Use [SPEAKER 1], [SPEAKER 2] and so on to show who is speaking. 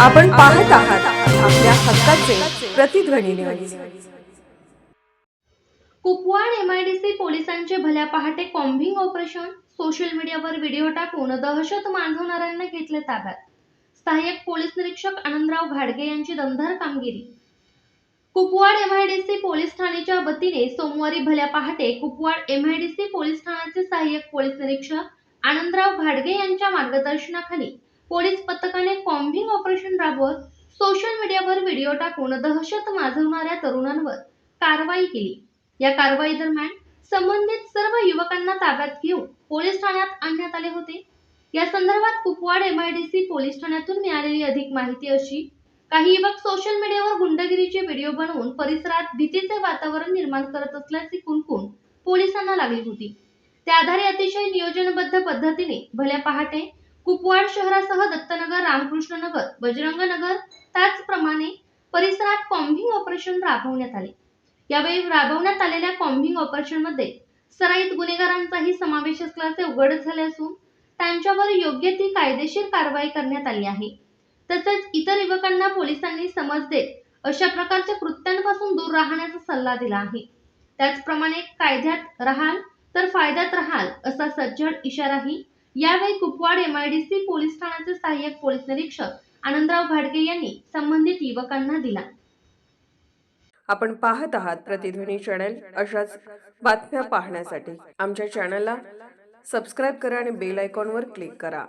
[SPEAKER 1] आपण पाहत आहात आपल्या हक्काचे प्रतिध्वनी न्यूज।
[SPEAKER 2] कुपवाड एमआयडीसी पोलिसांचे भल्या पहाटे कॉम्बिंग ऑपरेशन। सोशल मीडियावर व्हिडिओ टाकून दहशत माजवणाऱ्यांना घेतले ताब्यात। सहाय्यक पोलीस निरीक्षक आनंदराव घाडगे यांची दमदार कामगिरी। कुपवाड एमआयडीसी पोलीस ठाण्याच्या वतीने सोमवारी भल्या पहाटे कुपवाड एमआयडीसी पोलीस ठाण्याचे सहाय्यक पोलीस निरीक्षक आनंदराव घाडगे यांच्या मार्गदर्शनाखाली पोलीस पथकाने कॉम्बिंग ऑपरेशन राबवत सोशल मीडियावर व्हिडिओ टाकून दहशत माजवणाऱ्या तरुणांवर कारवाई केली। या कारवाई दरम्यान संबंधित सर्व युवकांना ताब्यात घेऊन पोलीस ठाण्यात आणण्यात आले होते। या संदर्भात कुपवाड एमआयडीसी पोलीस ठाण्यातून मिळालेली अधिक माहिती अशी: काही युवक सोशल मीडियावर गुंडगिरीचे व्हिडिओ बनवून परिसरात भीतीचे वातावरण निर्माण करत असल्याची कुणकुण पोलिसांना लागली होती। त्या आधारे अतिशय नियोजनबद्ध पद्धतीने भल्या पहाटे कुपवाड शहरासह दत्तनगर, रामकृष्ण नगर, बजरंग नगर त्याचप्रमाणे परिसरात कॉम्बिंग ऑपरेशन राबवण्यात आले। यावेळी राबवण्यात आलेल्या कॉम्बिंग ऑपरेशनमध्ये सराईत गुन्हेगारांचाही समावेश असल्याचे उघड झाले असून त्यांच्यावर योग्य ती कायदेशीर कारवाई करण्यात आली आहे। तसेच इतर युवकांना पोलिसांनी समज देत अशा प्रकारच्या कृत्यांपासून दूर राहण्याचा सल्ला दिला आहे। त्याचप्रमाणे कायद्यात राहाल तर फायद्यात राहाल असा सज्जड इशाराही यावेळी कुपवाड एमआयडीसी पोलीस ठाण्याचे सहाय्यक पोलीस निरीक्षक आनंदराव घाडगे यांनी संबंधित युवकांना दिला।
[SPEAKER 1] आपण पाहत आहात प्रतिध्वनी चॅनल। अशाच बातम्या पाहण्यासाठी आमच्या चॅनलला सबस्क्राइब करा आणि बेल आयकॉनवर क्लिक करा।